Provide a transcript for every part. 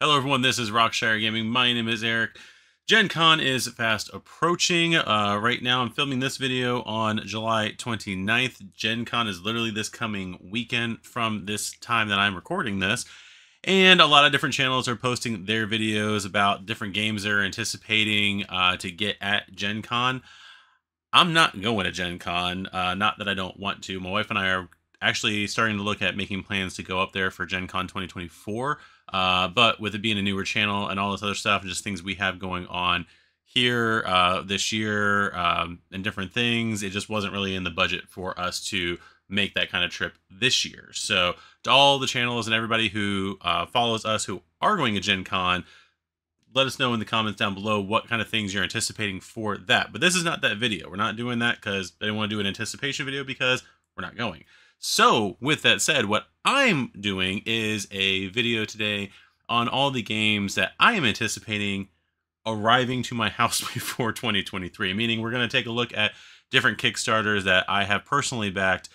Hello everyone, this is RockShire Gaming. My name is Eric. Gen Con is fast approaching. Right now I'm filming this video on July 29th. Gen Con is literally this coming weekend from this time that I'm recording this. And a lot of different channels are posting their videos about different games they're anticipating to get at Gen Con. I'm not going to Gen Con, not that I don't want to. My wife and I are actually starting to look at making plans to go up there for Gen Con 2024. But with it being a newer channel and all this other stuff and just things we have going on here this year and different things, it just wasn't really in the budget for us to make that kind of trip this year. So to all the channels and everybody who follows us who are going to Gen Con, let us know in the comments down below what kind of things you're anticipating for that. But this is not that video. We're not doing that because I didn't want to do an anticipation video because we're not going. So with that said, what I'm doing is a video today on all the games that I am anticipating arriving to my house before 2023, meaning we're going to take a look at different Kickstarters that I have personally backed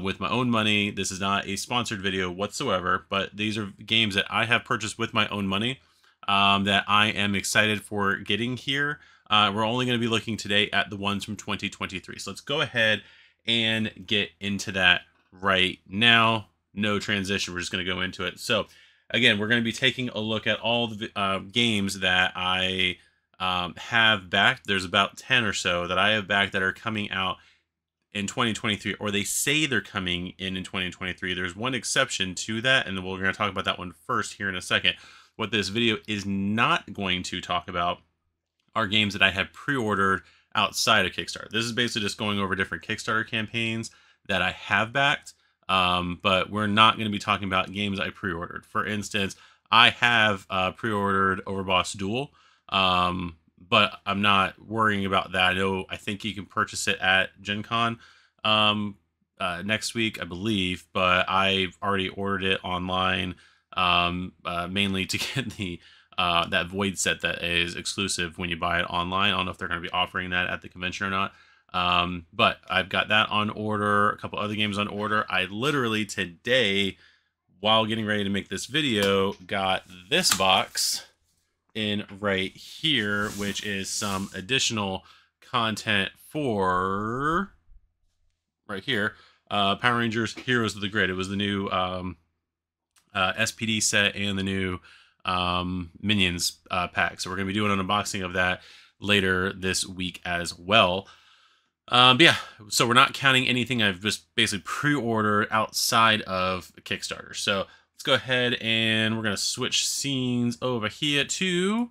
with my own money. This is not a sponsored video whatsoever, but these are games that I have purchased with my own money that I am excited for getting here. We're only going to be looking today at the ones from 2023. So let's go ahead and get into that right now. No transition. We're just going to go into it. So again, we're going to be taking a look at all the games that I have backed. There's about 10 or so that I have backed that are coming out in 2023, or they say they're coming in 2023. There's one exception to that, and we're going to talk about that one first here in a second. What this video is not going to talk about are games that I have pre-ordered outside of Kickstarter. This is basically just going over different Kickstarter campaigns that I have backed, but we're not going to be talking about games I pre-ordered. For instance, I have pre-ordered Overboss Duel, but I'm not worrying about that. I think you can purchase it at Gen Con next week, I believe, but I've already ordered it online, mainly to get the that void set that is exclusive when you buy it online. I don't know if they're going to be offering that at the convention or not. But I've got that on order, a couple other games on order. I literally today, while getting ready to make this video, got this box in right here, which is some additional content for right here. Power Rangers Heroes of the Grid. It was the new SPD set and the new Minions pack. So we're going to be doing an unboxing of that later this week as well. But yeah, so we're not counting anything I've just basically pre-ordered outside of Kickstarter. So let's go ahead and we're going to switch scenes over here to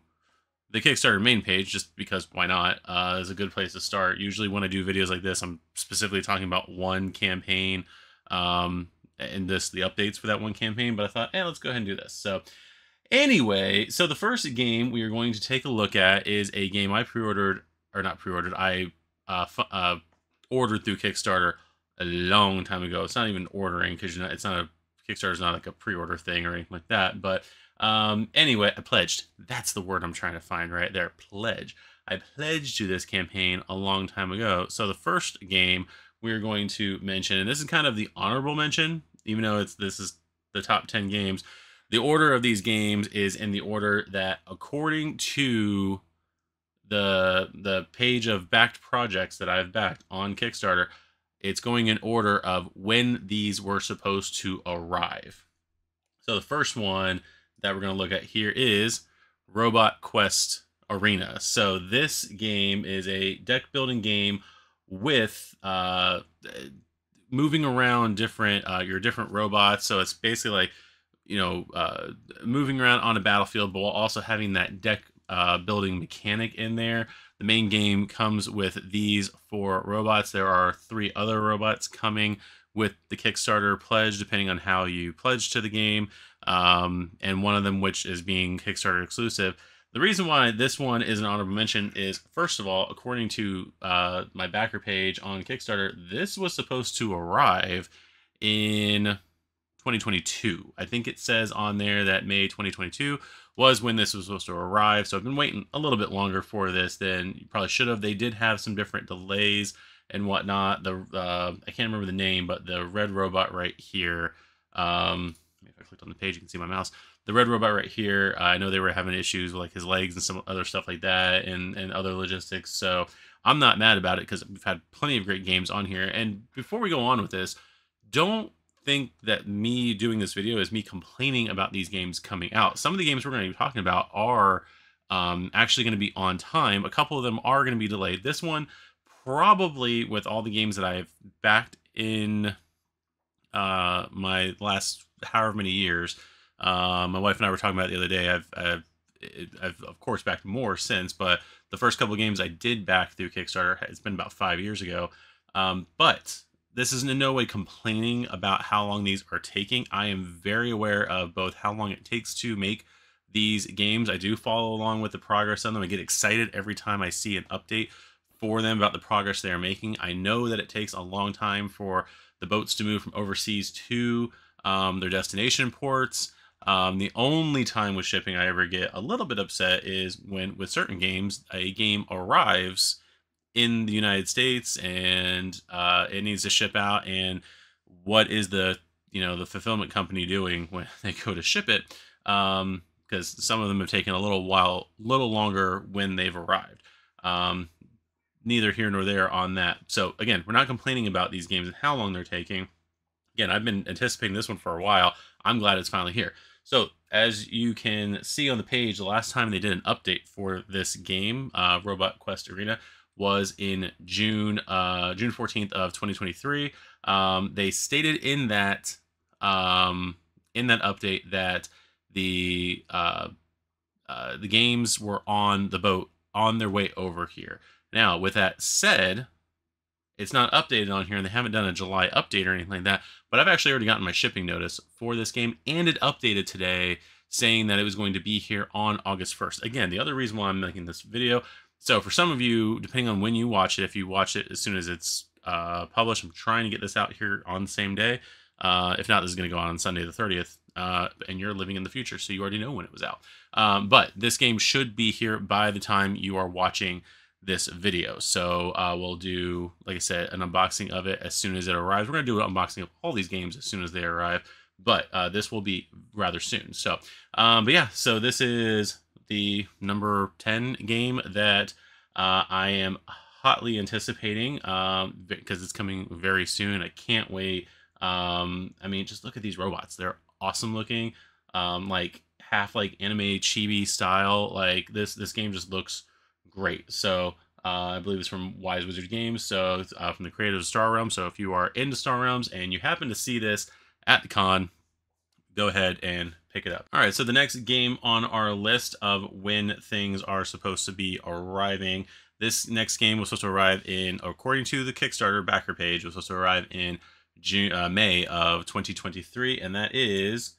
the Kickstarter main page, just because why not? Is a good place to start. Usually when I do videos like this, I'm specifically talking about one campaign and the updates for that one campaign. But I thought, hey, let's go ahead and do this. So anyway, so the first game we are going to take a look at is a game I pre-ordered, or not pre-ordered, I ordered through Kickstarter a long time ago. It's not even ordering because it's not a Kickstarter's not like a pre-order thing or anything like that. But anyway, I pledged. That's the word I'm trying to find right there. Pledge. I pledged to this campaign a long time ago. So the first game we're going to mention, and this is kind of the honorable mention, even though this is the top 10 games. The order of these games is in the order that, according to the page of backed projects that I've backed on Kickstarter, it's going in order of when these were supposed to arrive. So the first one that we're going to look at here is Robot Quest Arena. So this game is a deck building game with moving around different your different robots. So it's basically like, moving around on a battlefield, but while also having that deck building mechanic in there. The main game comes with these 4 robots. There are 3 other robots coming with the Kickstarter pledge, depending on how you pledge to the game, and one of them which is being Kickstarter exclusive. The reason why this one is an honorable mention is, first of all, according to my backer page on Kickstarter, this was supposed to arrive in 2022. I think it says on there that May 2022 was when this was supposed to arrive. So I've been waiting a little bit longer for this than you probably should have. They did have some different delays and whatnot. I can't remember the name, but the red robot right here, if I clicked on the page, you can see my mouse. the red robot right here, I know they were having issues with like his legs and some other stuff like that, and other logistics. So I'm not mad about it because we've had plenty of great games on here. And before we go on with this, don't think that me doing this video is me complaining about these games coming out. Some of the games we're going to be talking about are actually going to be on time. A couple of them are going to be delayed. This one, probably with all the games that I've backed in my last however many years, my wife and I were talking about it the other day. I've of course backed more since, but the first couple of games I did back through Kickstarter, it's been about 5 years ago. But this is in no way complaining about how long these are taking. I am very aware of both how long it takes to make these games. I do follow along with the progress on them. I get excited every time I see an update for them about the progress they are making. I know that it takes a long time for the boats to move from overseas to their destination ports. The only time with shipping I ever get a little bit upset is when, with certain games, a game arrives in the United States and it needs to ship out, and what is the the fulfillment company doing when they go to ship it? Because some of them have taken a little longer when they've arrived. Neither here nor there on that. So again, we're not complaining about these games and how long they're taking. Again, I've been anticipating this one for a while. I'm glad it's finally here. So as you can see on the page, the last time they did an update for this game, Robot Quest Arena, was in June 14th of 2023. They stated in that update that the games were on the boat on their way over here. Now, with that said, it's not updated on here, and they haven't done a July update or anything like that, but I've actually already gotten my shipping notice for this game, and it updated today saying that it was going to be here on August 1st. Again, the other reason why I'm making this video, so for some of you, depending on when you watch it, if you watch it as soon as it's published, I'm trying to get this out here on the same day. If not, this is going to go on Sunday the 30th, and you're living in the future, so you already know when it was out. But this game should be here by the time you are watching this video. So we'll do, like I said, an unboxing of it as soon as it arrives. We're going to do an unboxing of all these games as soon as they arrive, but this will be rather soon. So, but yeah, so this is the number 10 game that I am hotly anticipating because it's coming very soon. I can't wait. I mean, just look at these robots. They're awesome looking, like half like anime chibi style. Like this game just looks great. So I believe it's from Wise Wizard Games, so it's from the creators of Star Realms. So if you are into Star Realms and you happen to see this at the con, go ahead and pick it up. All right, so the next game on our list of when things are supposed to be arriving, this next game was supposed to arrive in, according to the Kickstarter backer page, was supposed to arrive in May of 2023, and that is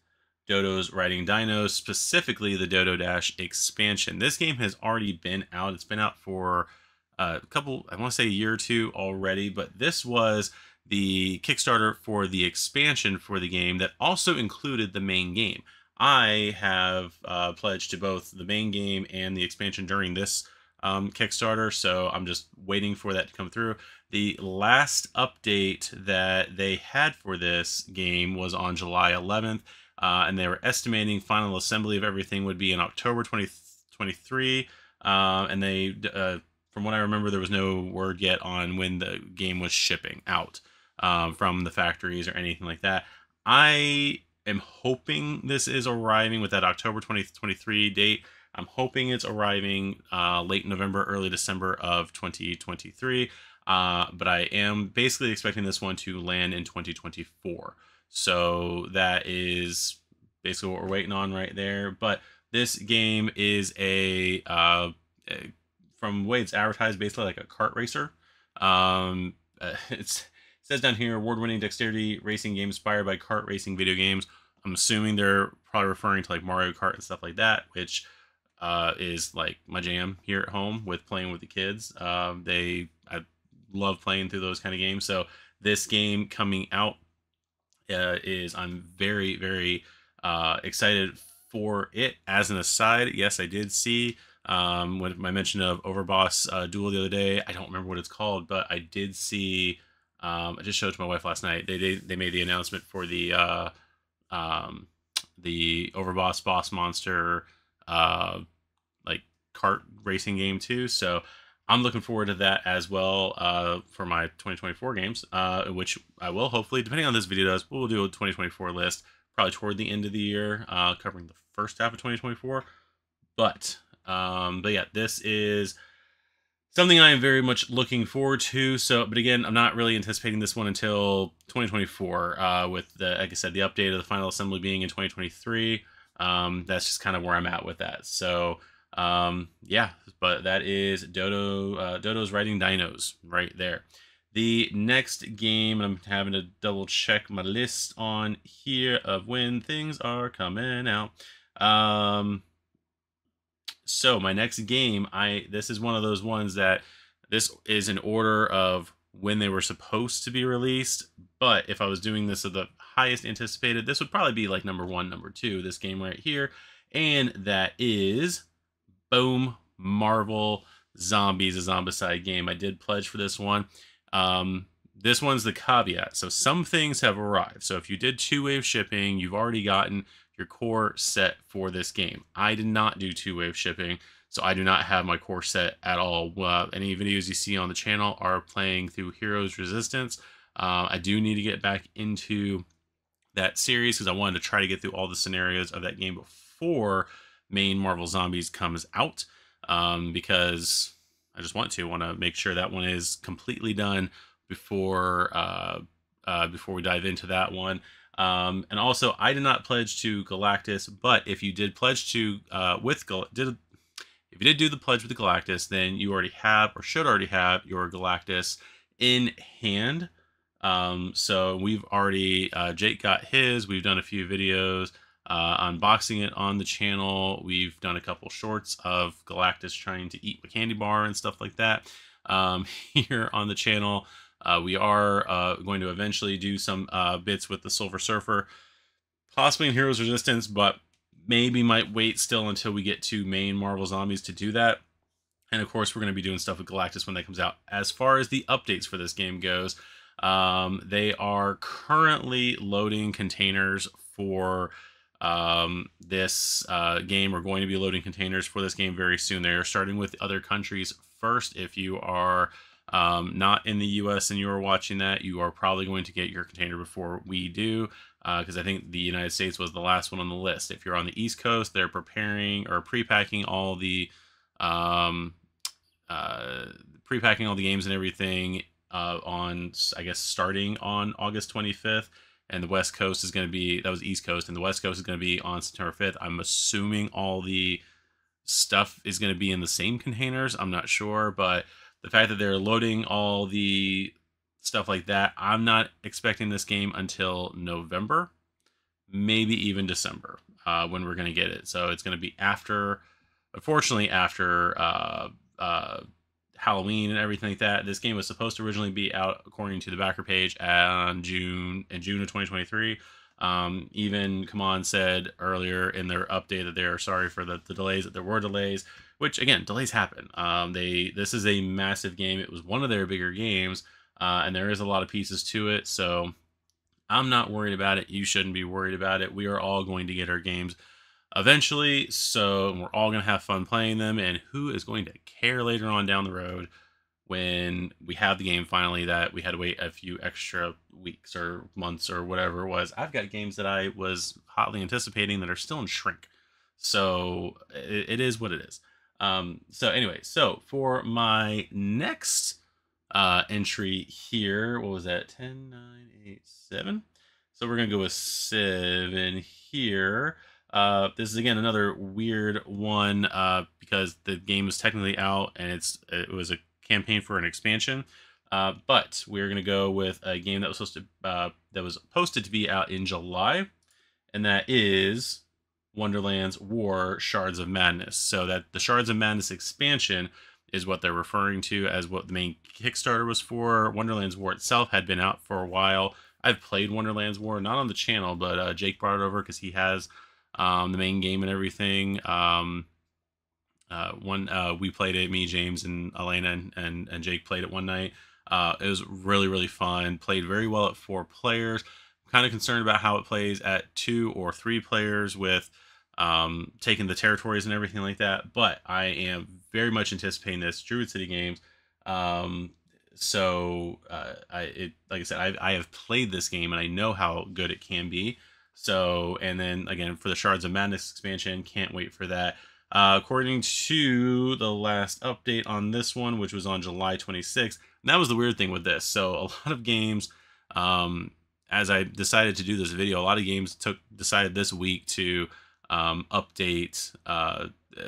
Dodos Riding Dinos, specifically the Dodo Dash expansion. This game has already been out. It's been out for a couple, I want to say a year or two already, but this was the Kickstarter for the expansion for the game that also included the main game. I have pledged to both the main game and the expansion during this Kickstarter, so I'm just waiting for that to come through. The last update that they had for this game was on July 11th. And they were estimating final assembly of everything would be in October 2023. And they, from what I remember, there was no word yet on when the game was shipping out from the factories or anything like that. I am hoping this is arriving with that October 2023 date. I'm hoping it's arriving late November, early December of 2023. But I am basically expecting this one to land in 2024. So that is basically what we're waiting on right there. But this game is from the way it's advertised, basically like a kart racer. It says down here, award-winning dexterity racing game inspired by kart racing video games. I'm assuming they're probably referring to like Mario Kart and stuff like that, which is like my jam here at home with playing with the kids. I love playing through those kind of games. So this game coming out I'm very, very excited for it. As an aside, yes, I did see when my mention of Overboss Duel the other day. I don't remember what it's called, but I did see. I just showed it to my wife last night. They made the announcement for the the Overboss Boss Monster like kart racing game too. So I'm looking forward to that as well for my 2024 games, which I will hopefully, depending on this video does, we'll do a 2024 list probably toward the end of the year, covering the first half of 2024. But yeah, this is something I am very much looking forward to. So, but again, I'm not really anticipating this one until 2024. With the, like I said, the update of the final assembly being in 2023. That's just kind of where I'm at with that. So, yeah, but that is Dodo's writing Dinos right there. The next game, and I'm having to double check my list on here of when things are coming out. So my next game, this is one of those ones that this is in order of when they were supposed to be released. But if I was doing this at the highest anticipated, this would probably be like number 1, number 2, this game right here. And that is, boom, Marvel Zombies, a Zombicide game. I did pledge for this one. This one's the caveat. So some things have arrived. So if you did 2-wave shipping, you've already gotten your core set for this game. I did not do 2-wave shipping, so I do not have my core set at all. Any videos you see on the channel are playing through Heroes Resistance. I do need to get back into that series because I wanted to try to get through all the scenarios of that game before main Marvel Zombies comes out, because I just want to make sure that one is completely done before we dive into that one. And also, I did not pledge to Galactus, but if you did pledge to if you did do the pledge with the Galactus, then you already have, or should already have, your Galactus in hand. So we've already, Jake got his. We've done a few videos unboxing it on the channel. We've done a couple shorts of Galactus trying to eat a candy bar and stuff like that here on the channel. We are going to eventually do some bits with the Silver Surfer, possibly in Heroes Resistance, but maybe might wait still until we get to main Marvel Zombies to do that. And of course, we're going to be doing stuff with Galactus when that comes out. As far as the updates for this game goes, they are currently loading containers for this game. We're going to be loading containers for this game very soon. They are starting with other countries first. If you are not in the US and you are watching that, you are probably going to get your container before we do, because I think the United States was the last one on the list. If you're on the East Coast, they're preparing or pre-packing all the games and everything on, I guess, starting on August 25th. And the West Coast is going to be, that was East Coast, and the West Coast is going to be on September 5th. I'm assuming all the stuff is going to be in the same containers. I'm not sure, but the fact that they're loading all the stuff like that, I'm not expecting this game until November, maybe even December, when we're going to get it. So it's going to be after, unfortunately, after Halloween and everything like that. This game was supposed to originally be out, according to the backer page, in June of 2023. Even Come said earlier in their update that they are sorry for the delays, that there were delays, which, again, delays happen. This is a massive game. It was one of their bigger games, and there is a lot of pieces to it, so I'm not worried about it. You shouldn't be worried about it. We are all going to get our games eventually, so we're all going to have fun playing them, and who is going to care later on down the road when we have the game finally that we had to wait a few extra weeks or months or whatever it was. I've got games that I was hotly anticipating that are still in shrink, so it is what it is. So anyway, so for my next entry here, what was that? 10, 9, 8, 7. So we're going to go with 7 here. This is, again, another weird one because the game is technically out and it was a campaign for an expansion. But we're going to go with a game that was posted to be out in July, and that is Wonderlands War, Shards of Madness. So that the Shards of Madness expansion is what they're referring to as what the main Kickstarter was for. Wonderlands War itself had been out for a while. I've played Wonderlands War, not on the channel, but Jake brought it over because he has the main game and everything. We played it, me, James, and Elena, and Jake played it one night. It was really, really fun. Played very well at 4 players. kind of concerned about how it plays at 2 or 3 players with taking the territories and everything like that. But I am very much anticipating this. Druid City Games. Like I said, I have played this game and I know how good it can be. So, and then again for the Shards of Madness expansion, can't wait for that. According to the last update on this one, which was on July 26th, and that was the weird thing with this. So a lot of games, as I decided to do this video, a lot of games decided this week to update,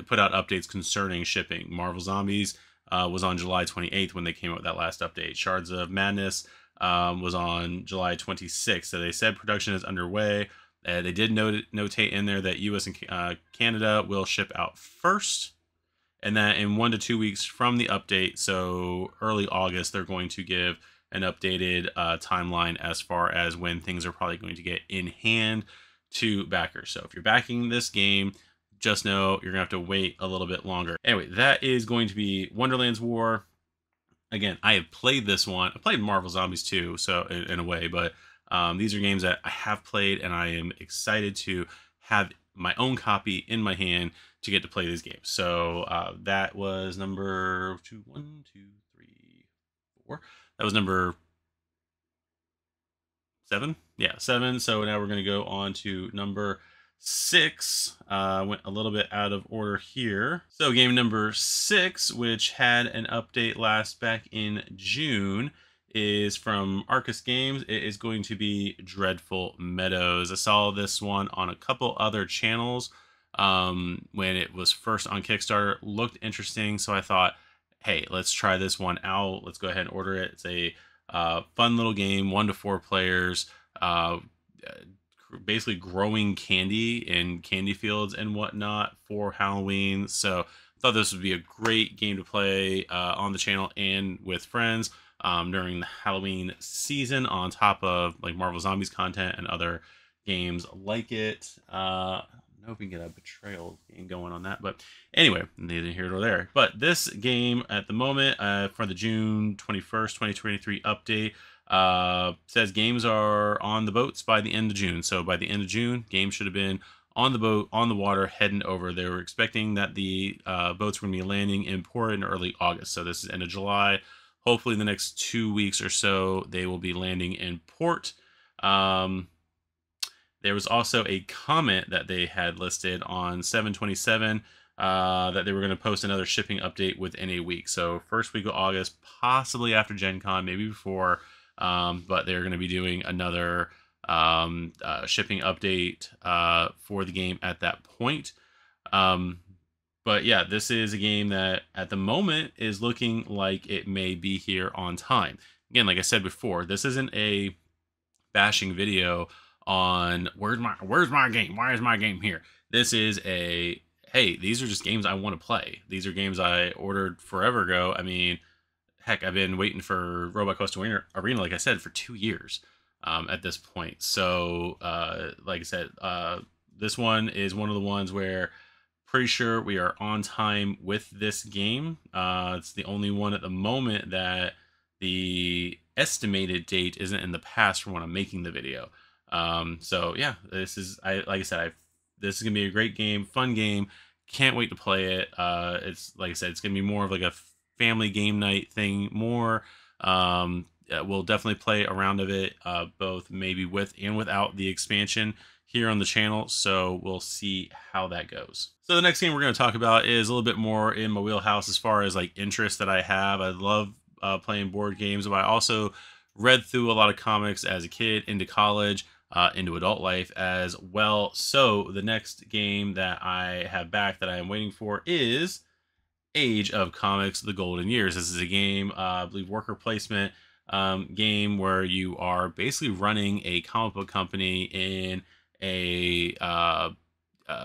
put out updates concerning shipping. Marvel Zombies was on July 28th when they came out with that last update. Shards of Madness was on July 26th. So they said production is underway. They did notate in there that US and Canada will ship out first, and that in 1 to 2 weeks from the update, so early August, they're going to give an updated timeline as far as when things are probably going to get in hand to backers. So if you're backing this game, just know you're going to have to wait a little bit longer. Anyway, that is going to be Wonderlands War. Again, I have played this one. I played Marvel Zombies too, so in a way, but these are games that I have played, and I am excited to have my own copy in my hand to get to play these games. So that was number 2, 1, 2, 3, 4. That was number 7. Yeah, 7. So now we're going to go on to number 6. Went a little bit out of order here. So game number 6, which had an update back in June, is from Arcus Games. It is going to be Dreadful Meadows. I saw this one on a couple other channels when it was first on Kickstarter. Looked interesting, so I thought, hey, let's try this one out. Let's go ahead and order it. It's a fun little game, 1 to 4 players, basically growing candy in candy fields and whatnot for Halloween. So I thought this would be a great game to play on the channel and with friends during the Halloween season, on top of like Marvel Zombies content and other games like it. I don't know if we can get a Betrayal game going on that, but anyway, neither here nor there. But this game at the moment, for the June 21st, 2023 update, says games are on the boats by the end of June. So by the end of June, games should have been on the boat, on the water, heading over. They were expecting that the boats were going to be landing in port in early August. So this is end of July. Hopefully, in the next 2 weeks or so, they will be landing in port. There was also a comment that they had listed on 7/27 that they were going to post another shipping update within a week. So first week of August, possibly after Gen Con, maybe before, but they're going to be doing another shipping update for the game at that point. But yeah, this is a game that at the moment is looking like it may be here on time. Again, like I said before, this isn't a bashing video on where's my game? Why is my game here? This is a, hey, these are just games I want to play. These are games I ordered forever ago. I mean, heck, I've been waiting for Robot Coaster Arena, like I said, for 2 years at this point. So, like I said, this one is one of the ones where pretty sure we are on time with this game. It's the only one at the moment that the estimated date isn't in the past from when I'm making the video. So yeah, this is, like I said, this is gonna be a great game, fun game. Can't wait to play it. It's like I said, it's gonna be more of like a family game night thing. More, we'll definitely play a round of it, both maybe with and without the expansion here on the channel, so we'll see how that goes. So the next game we're going to talk about is a little bit more in my wheelhouse as far as like interest that I have. I love playing board games, but I also read through a lot of comics as a kid, into college, into adult life as well. So the next game that I have back that I am waiting for is Age of Comics: The Golden Years. This is a game, I believe, worker placement game where you are basically running a comic book company in a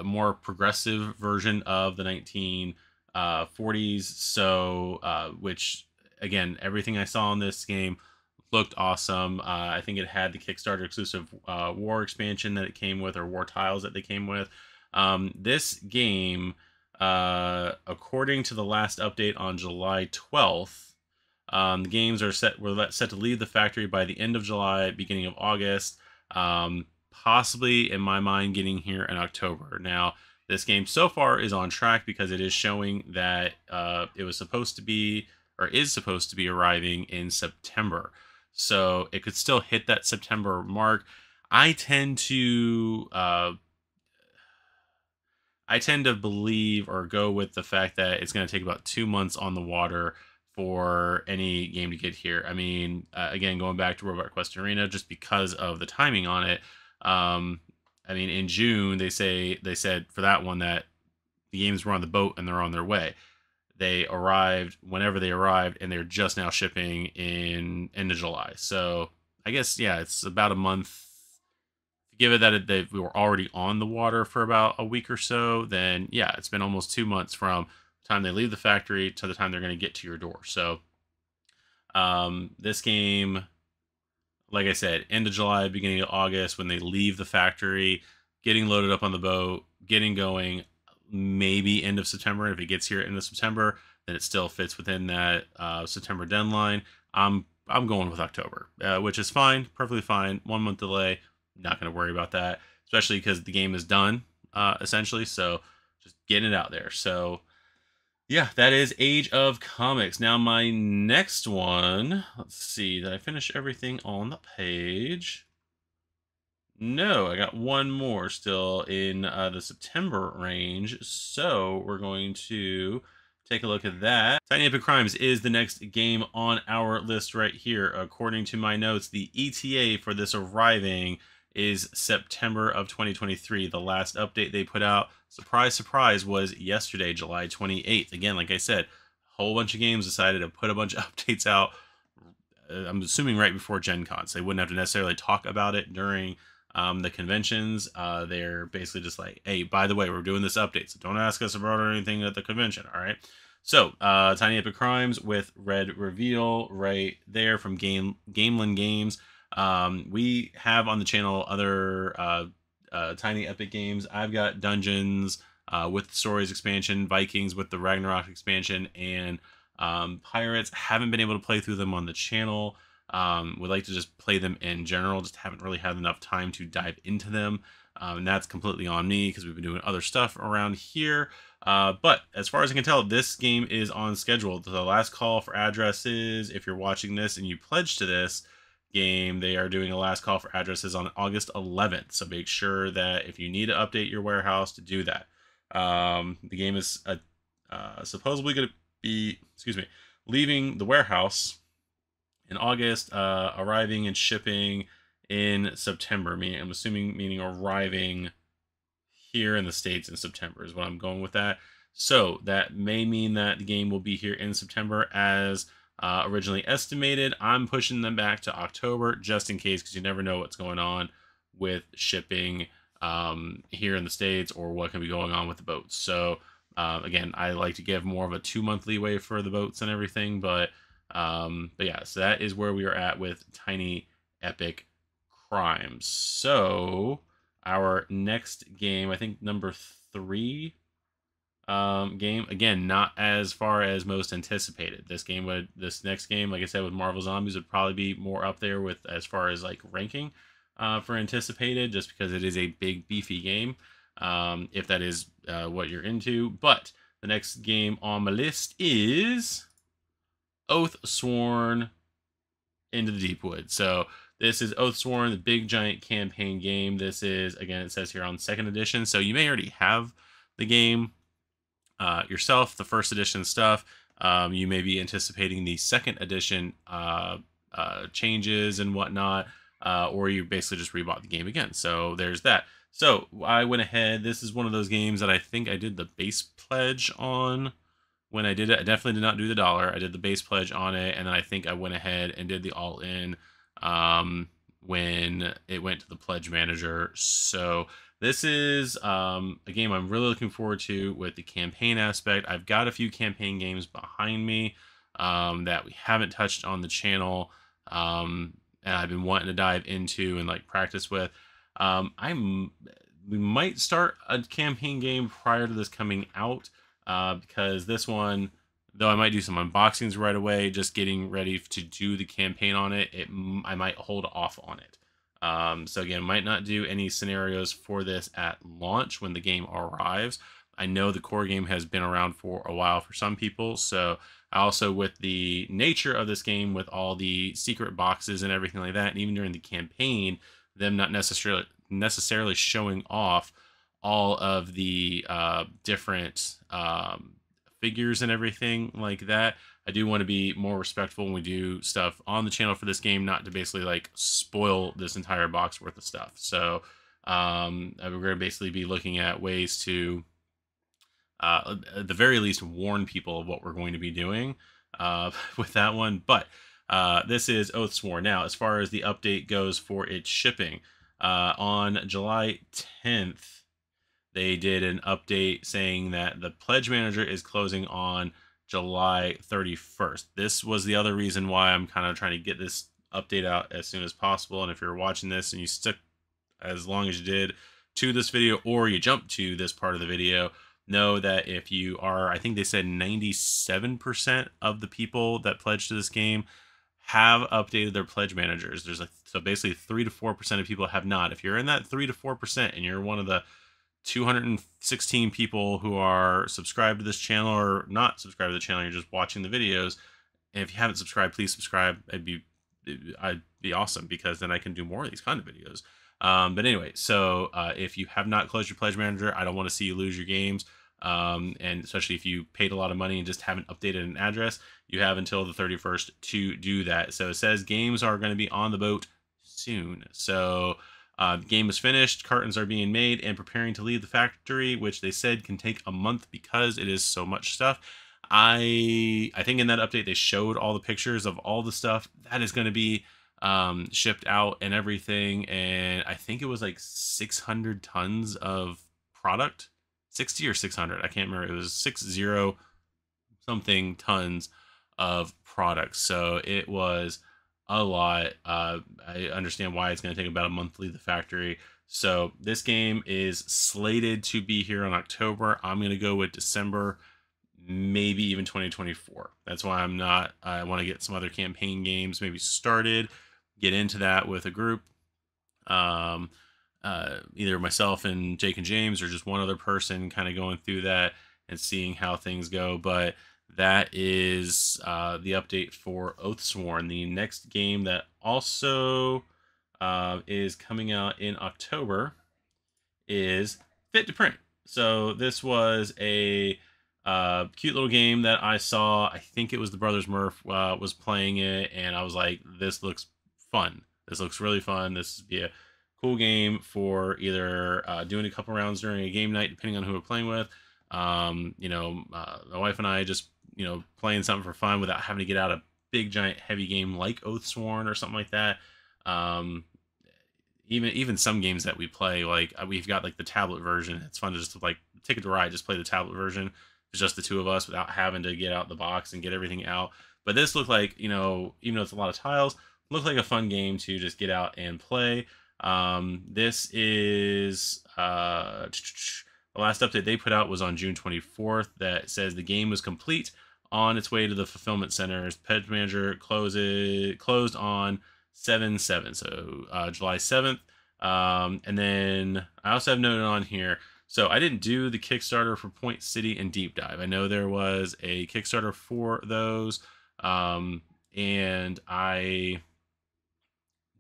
more progressive version of the 1940s. So, which again, everything I saw in this game looked awesome. I think it had the Kickstarter exclusive war expansion that it came with, or war tiles that they came with. This game, according to the last update on July 12th, the games were set to leave the factory by the end of July, beginning of August. Possibly, in my mind, getting here in October. Now, this game so far is on track because it is showing that it was supposed to be, or is supposed to be, arriving in September. So it could still hit that September mark. I tend to believe or go with the fact that it's going to take about 2 months on the water for any game to get here. I mean, again, going back to Robot Quest Arena, just because of the timing on it. I mean, in June, they said for that one that the games were on the boat and they're on their way. They arrived whenever they arrived, and they're just now shipping in end of July. So I guess, yeah, it's about a month. Give it that we were already on the water for about a week or so, then yeah, it's been almost 2 months from the time they leave the factory to the time they're going to get to your door. So this game, like I said, end of July, beginning of August, when they leave the factory, getting loaded up on the boat, getting going, maybe end of September. If it gets here end of September, then it still fits within that September deadline. I'm going with October, which is fine, perfectly fine. 1 month delay. Not going to worry about that, especially because the game is done, essentially. So just getting it out there. So yeah, that is Age of Comics. Now my next one, let's see, did I finish everything on the page? No, I got one more still in the September range. So we're going to take a look at that. Tiny Epic Crimes is the next game on our list right here. According to my notes, the ETA for this arriving is September of 2023. The last update they put out, surprise, surprise, was yesterday, July 28th. Again, like I said, a whole bunch of games decided to put a bunch of updates out, I'm assuming right before Gen Con, so they wouldn't have to necessarily talk about it during the conventions. They're basically just like, hey, by the way, we're doing this update, so don't ask us about anything at the convention, all right? So, Tiny Epic Crimes with Red Reveal right there from Gameland Games. We have on the channel other Tiny Epic games. I've got Dungeons with the Stories expansion, Vikings with the Ragnarok expansion, and Pirates. Haven't been able to play through them on the channel. Would like to just play them in general, just haven't really had enough time to dive into them. And that's completely on me because we've been doing other stuff around here. But as far as I can tell, this game is on schedule. The last call for addresses, if you're watching this and you pledge to this game, they are doing a last call for addresses on August 11th. So make sure that if you need to update your warehouse, to do that. The game is supposedly going to be, leaving the warehouse in August, arriving and shipping in September. I'm assuming meaning arriving here in the States in September is what I'm going with that. So that may mean that the game will be here in September as originally estimated. I'm pushing them back to October just in case, because you never know what's going on with shipping here in the States or what can be going on with the boats. So again, I like to give more of a 2-month leeway for the boats and everything, but yeah, so that is where we are at with Tiny Epic Crimes. So our next game, I think number 3 game, again, not as far as most anticipated. This next game, like I said, with Marvel Zombies, would probably be more up there with as far as like ranking for anticipated, just because it is a big beefy game, if that is what you're into. But the next game on my list is Oathsworn Into the Deepwood. So this is Oathsworn, the big giant campaign game. This is, again, it says here on 2nd edition, so you may already have the game yourself, the 1st edition stuff. You may be anticipating the 2nd edition changes and whatnot, or you basically just rebought the game again. So there's that. So I went ahead. This is one of those games that I think I did the base pledge on. When I did it, I definitely did not do the $1. I did the base pledge on it, and then I think I went ahead and did the all-in when it went to the pledge manager. So this is a game I'm really looking forward to with the campaign aspect. I've got a few campaign games behind me that we haven't touched on the channel, and I've been wanting to dive into and like practice with. We might start a campaign game prior to this coming out. Because this one, though I might do some unboxings right away, just getting ready to do the campaign on it, I might hold off on it. So again, might not do any scenarios for this at launch when the game arrives. I know the core game has been around for a while for some people, so also with the nature of this game, with all the secret boxes and everything like that, and even during the campaign, them not necessarily showing off all of the different figures and everything like that. I do want to be more respectful when we do stuff on the channel for this game, not to basically like spoil this entire box worth of stuff. So we're going to basically be looking at ways to, at the very least, warn people of what we're going to be doing with that one. But this is Oathsworn. Now, as far as the update goes for its shipping, on July 10th, they did an update saying that the pledge manager is closing on July 31st. This was the other reason why I'm kind of trying to get this update out as soon as possible. And if you're watching this and you stuck as long as you did to this video, or you jump to this part of the video, know that if you are, I think they said 97% of the people that pledged to this game have updated their pledge managers. There's so basically 3 to 4% of people have not. If you're in that 3 to 4% and you're one of the 216 people who are subscribed to this channel, or not subscribed to the channel, you're just watching the videos, and if you haven't subscribed, please subscribe. I'd be awesome, because then I can do more of these kind of videos. But anyway, so if you have not closed your pledge manager, I don't want to see you lose your games. And especially if you paid a lot of money and just haven't updated an address, you have until the 31st to do that. So it says games are going to be on the boat soon. So the game is finished, cartons are being made and preparing to leave the factory, which they said can take a month because it is so much stuff. I think in that update they showed all the pictures of all the stuff that is going to be shipped out and everything, and I think it was like 600 tons of product, 60 or 600, I can't remember. It was 60 something tons of products, so it was a lot. I understand why it's going to take about a month to leave the factory. So this game is slated to be here in October. I'm going to go with December, maybe even 2024. That's why I want to get some other campaign games maybe started, get into that with a group. Either myself and Jake and James, or just one other person kind of going through that and seeing how things go. But that is the update for Oathsworn. The next game that also is coming out in October is Fit to Print. So this was a cute little game that I saw. I think it was the Brothers Murph was playing it, and I was like, this looks fun. This looks really fun. This would be a cool game for either doing a couple rounds during a game night, depending on who we're playing with. My wife and I just, playing something for fun without having to get out a big, giant, heavy game like Oathsworn or something like that. Even some games that we play, like we've got like the tablet version. It's fun to just like take it to ride, just play the tablet version. It's just the two of us without having to get out the box and get everything out. But this looked like, even though it's a lot of tiles, looked like a fun game to just get out and play. This is the last update they put out was on June 24th that says the game was complete, on its way to the fulfillment centers. Pledge manager closed on 7/7, so July 7th. And then I also have noted on here, so I didn't do the Kickstarter for Point City and Deep Dive. I know there was a Kickstarter for those, and I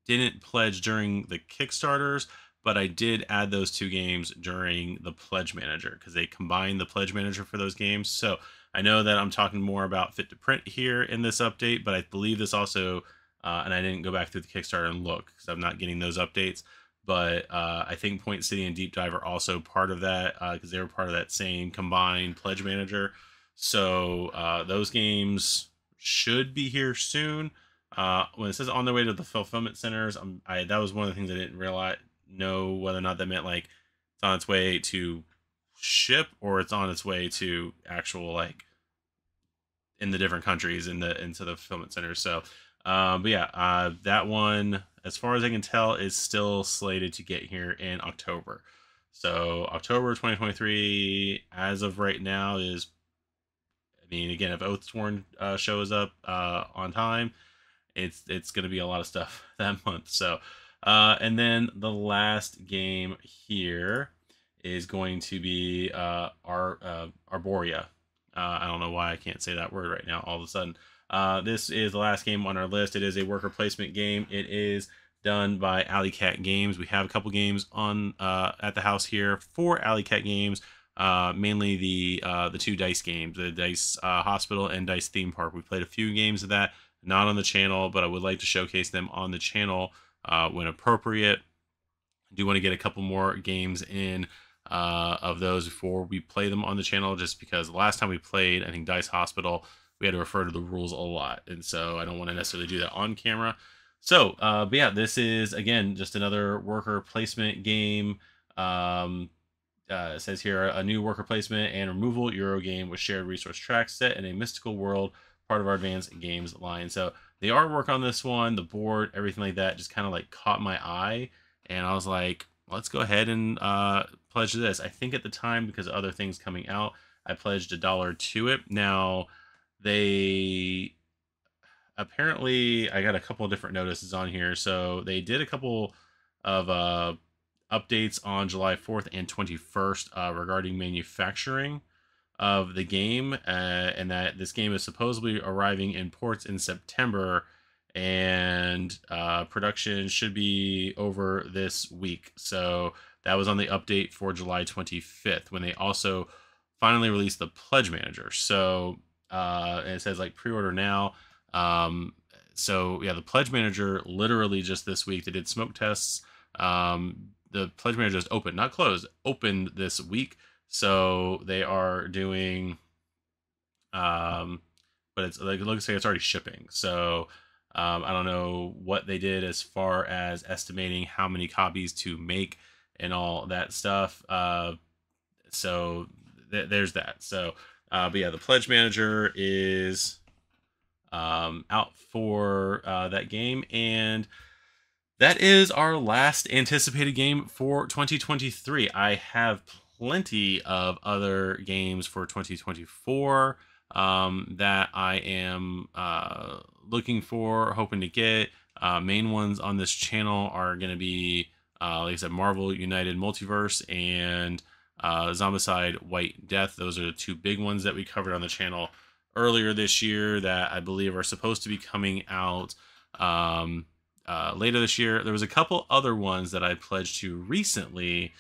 didn't pledge during the Kickstarters, but I did add those two games during the Pledge Manager, because they combined the Pledge Manager for those games. So I know that I'm talking more about Fit to Print here in this update, but I believe this also, and I didn't go back through the Kickstarter and look because I'm not getting those updates, but I think Point City and Deep Dive are also part of that, because they were part of that same combined Pledge Manager. So those games should be here soon. When it says on their way to the fulfillment centers, that was one of the things I didn't know whether or not that meant like it's on its way to ship, or it's on its way to actual like in the different countries into the fulfillment centers. So but yeah, that one, as far as I can tell, is still slated to get here in October. So October 2023 as of right now is, again, if Oathsworn shows up on time, it's going to be a lot of stuff that month. So And then the last game here is going to be Arborea. I don't know why I can't say that word right now all of a sudden. This is the last game on our list. It is a worker placement game. It is done by Alley Cat Games. We have a couple games on at the house here for Alley Cat Games. Mainly the two dice games, the Dice Hospital and Dice Theme Park. We played a few games of that, not on the channel, but I would like to showcase them on the channel when appropriate. I do want to get a couple more games in of those before we play them on the channel, just because the last time we played, I think Dice Hospital, we had to refer to the rules a lot, and so I don't want to necessarily do that on camera. So, but yeah, this is, again, just another worker placement game. It says here, a new worker placement and removal Euro game with shared resource tracks set in a mystical world, part of our advanced games line. So the artwork on this one, the board, everything like that, just kind of like caught my eye, and I was like, let's go ahead and pledge this. I think at the time, because of other things coming out, I pledged $1 to it. Now, they apparently, I got a couple of different notices on here. So they did a couple of updates on July 4th and 21st regarding manufacturing of the game, and that this game is supposedly arriving in ports in September, and production should be over this week. So that was on the update for July 25th, when they also finally released the Pledge Manager. So and it says like pre-order now. So yeah, the Pledge Manager literally just this week, they did smoke tests. The Pledge Manager just opened, not closed, opened this week. So they are doing, but it's like, it looks like it's already shipping. So I don't know what they did as far as estimating how many copies to make and all that stuff. So there's that. So, but yeah, the Pledge Manager is out for that game, and that is our last anticipated game for 2023. I have plenty of other games for 2024 that I am looking for, hoping to get. Main ones on this channel are going to be, like I said, Marvel United Multiverse and Zombicide White Death. Those are the two big ones that we covered on the channel earlier this year that I believe are supposed to be coming out later this year. There was a couple other ones that I pledged to recently,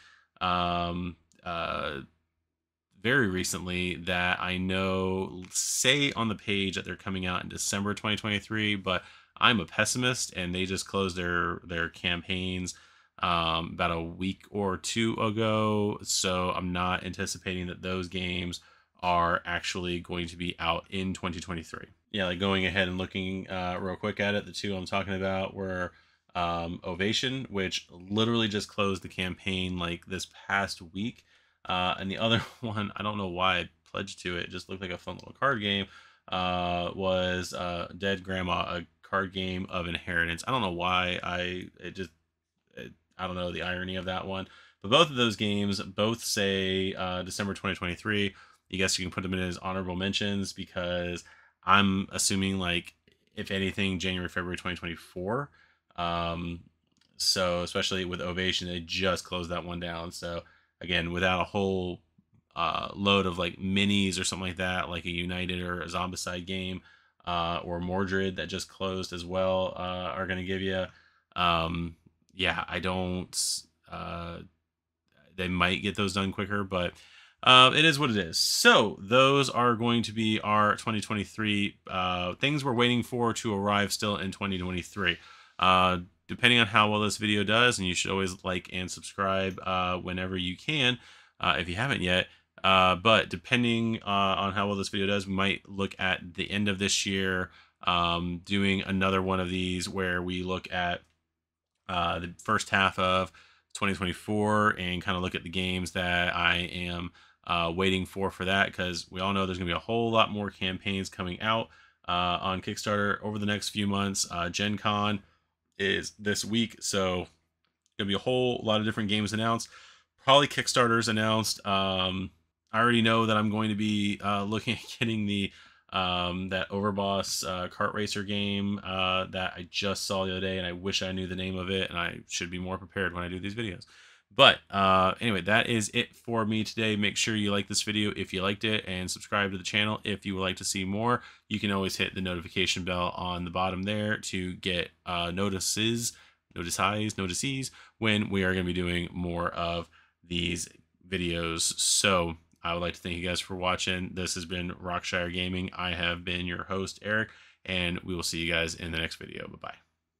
very recently, that I know say on the page that they're coming out in December 2023, but I'm a pessimist, and they just closed their campaigns about a week or two ago, so I'm not anticipating that those games are actually going to be out in 2023. Yeah, like going ahead and looking real quick at it, the two I'm talking about were Ovation, which literally just closed the campaign like this past week, and the other one, I don't know why I pledged to it, it just looked like a fun little card game, was Dead Grandma, a card game of inheritance. I don't know why I don't know the irony of that one, but both of those games both say December 2023. You guess you can put them in as honorable mentions, because I'm assuming, like, if anything, January, February 2024. So especially with Ovation, they just closed that one down. So again, without a whole load of like minis or something like that, like a United or a Zombicide game, or Mordred that just closed as well, are going to give you. Yeah, I don't. They might get those done quicker, but it is what it is. So those are going to be our 2023 things we're waiting for to arrive still in 2023. Depending on how well this video does, and you should always like and subscribe whenever you can, if you haven't yet. But depending on how well this video does, we might look at the end of this year doing another one of these where we look at the first half of 2024 and kind of look at the games that I am waiting for that, because we all know there's going to be a whole lot more campaigns coming out on Kickstarter over the next few months. Gen Con is this week, so gonna be a whole lot of different games announced, probably Kickstarters announced. I already know that I'm going to be looking at getting the that Overboss kart racer game that I just saw the other day, and I wish I knew the name of it, and I should be more prepared when I do these videos. But anyway, that is it for me today. Make sure you like this video if you liked it, and subscribe to the channel if you would like to see more. You can always hit the notification bell on the bottom there to get notices when we are going to be doing more of these videos. So I would like to thank you guys for watching. This has been RockShire Gaming. I have been your host, Eric, and we will see you guys in the next video. Bye-bye.